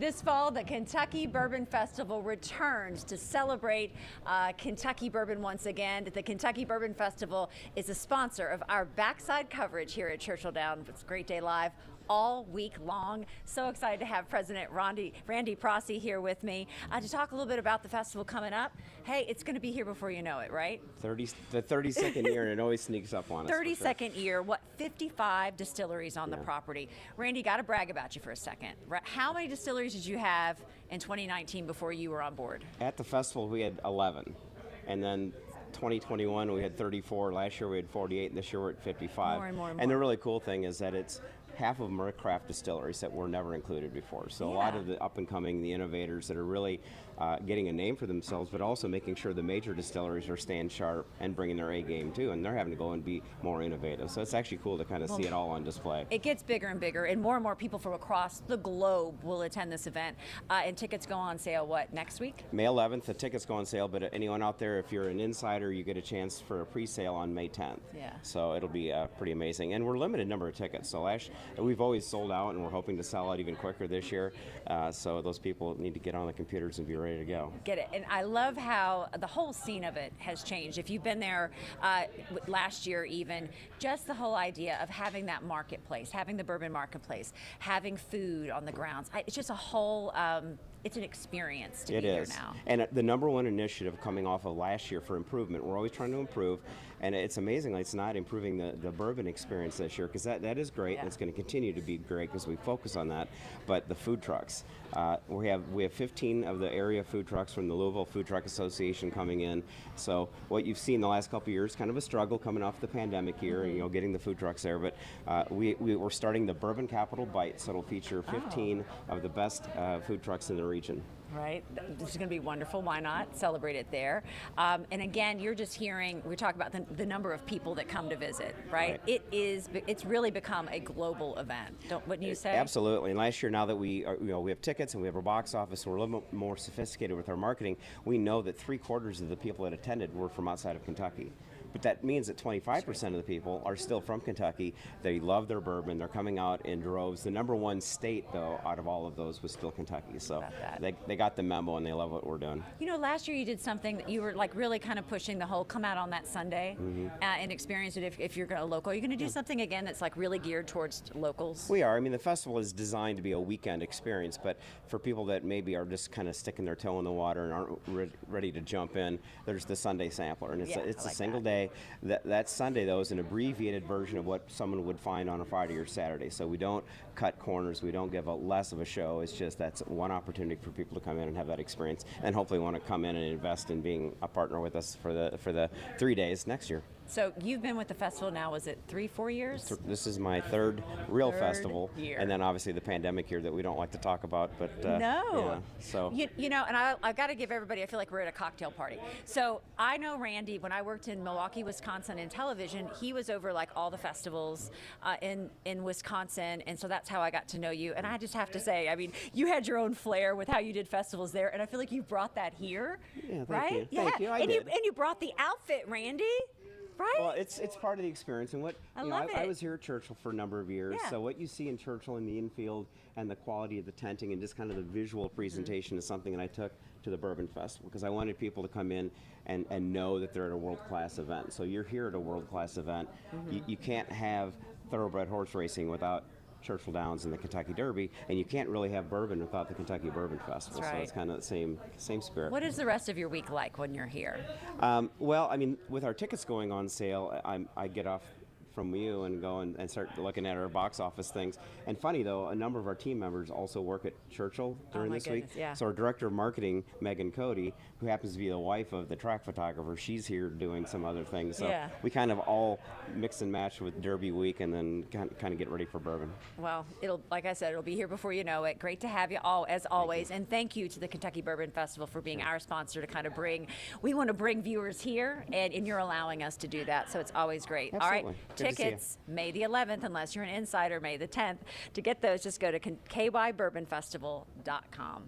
This fall, the Kentucky Bourbon Festival returns to celebrate Kentucky bourbon once again. The Kentucky Bourbon Festival is a sponsor of our backside coverage here at Churchill Downs. It's Great Day Live all week long. So excited to have President Randy Prossi here with me to talk a little bit about the festival coming up. Hey, it's going to be here before you know it, right? The 32nd year, and it always sneaks up on us. 32nd year, 55 distilleries on the property. Randy, got to brag about you for a second. How many distilleries did you have in 2019 before you were on board? At the festival, we had 11. And then 2021, we had 34. Last year, we had 48. And this year, we're at 55. More and more. And the really cool thing is that it's half of them are craft distilleries that were never included before. So a lot of the up-and-coming, the innovators that are really getting a name for themselves, but also making sure the major distilleries are staying sharp and bringing their A game too, and they're having to go and be more innovative. So it's actually cool to kind of see it all on display. It gets bigger and more people from across the globe will attend this event. And tickets go on sale, next week? May 11th, the tickets go on sale, but anyone out there, if you're an insider, you get a chance for a pre-sale on May 10th. Yeah. So it'll be pretty amazing. And we're limited number of tickets. So we've always sold out, and we're hoping to sell out even quicker this year. So those people need to get on the computers and be ready to go. Get it. And I love how the whole scene of it has changed. If you've been there last year even, just the whole idea of having that marketplace, having the bourbon marketplace, having food on the grounds. It's just a whole, it's an experience to be here now. And the number one initiative coming off of last year for improvement, we're always trying to improve, and it's amazing it's not improving the bourbon experience this year, because that is great, and it's going to continue to be great because we focus on that. But the food trucks, we have 15 of the area food trucks from the Louisville Food Truck Association coming in. So what you've seen the last couple of years, kind of a struggle coming off the pandemic year, getting the food trucks there. But we're starting the Bourbon Capital Bite, so it'll feature 15 of the best food trucks in the region. Right. This is going to be wonderful. Why not celebrate it there? And again, you're just hearing, we talk about the number of people that come to visit, right? It's really become a global event. Wouldn't you say? Absolutely. And last year, now that we have tickets and we have our box office, so we're a little bit more sophisticated with our marketing, we know that 3/4 of the people that attended were from outside of Kentucky. But that means that 25% of the people are still from Kentucky. They love their bourbon. They're coming out in droves. The number one state, though, out of all of those was still Kentucky. So they got the memo, and they love what we're doing. Last year you did something that you were really kind of pushing the whole come out on that Sunday and experience it if you're a local. Are you going to do something again that's really geared towards locals? We are. I mean, the festival is designed to be a weekend experience, but for people that maybe are just kind of sticking their toe in the water and aren't ready to jump in, there's the Sunday sampler, and it's a single day. That Sunday, though, is an abbreviated version of what someone would find on a Friday or Saturday. So we don't cut corners. We don't give less of a show. It's just that's one opportunity for people to come in and have that experience, and hopefully want to come in and invest in being a partner with us for the 3 days next year. So you've been with the festival now, was it 3-4 years? This is my third real festival year. And then obviously the pandemic year that we don't like to talk about. But no. So and I've got to give everybody, I feel like we're at a cocktail party. So I know Randy, when I worked in Milwaukee, Wisconsin in television, he was over all the festivals in Wisconsin, and so that's how I got to know you. And I just have to say, I mean, you had your own flair with how you did festivals there, and I feel like you brought that here. Yeah, right? You. Thank you. I did. And you brought the outfit, Randy. Right? Well, it's part of the experience, and I was here at Churchill for a number of years. Yeah. So what you see in Churchill in the infield and the quality of the tenting and just kind of the visual presentation is something that I took to the Bourbon Festival, because I wanted people to come in and know that they're at a world-class event. So you're here at a world-class event. You can't have thoroughbred horse racing without Churchill Downs and the Kentucky Derby, and you can't really have bourbon without the Kentucky Bourbon Festival. That's right. So it's kind of the same spirit. What is the rest of your week like when you're here? Well, I mean, with our tickets going on sale, I get off from you and go and start looking at our box office things. And funny though, a number of our team members also work at Churchill during this week. Yeah. So our director of marketing, Megan Cody, who happens to be the wife of the track photographer, she's here doing some other things. So we kind of all mix and match with Derby week, and then kind of get ready for bourbon. Well, like I said, it'll be here before you know it. Great to have you all, as always. And thank you to the Kentucky Bourbon Festival for being our sponsor to kind of we want to bring viewers here, and you're allowing us to do that. So it's always great. Absolutely. All right. Good Tickets, May the 11th, unless you're an insider, May the 10th. To get those, just go to kybourbonfestival.com.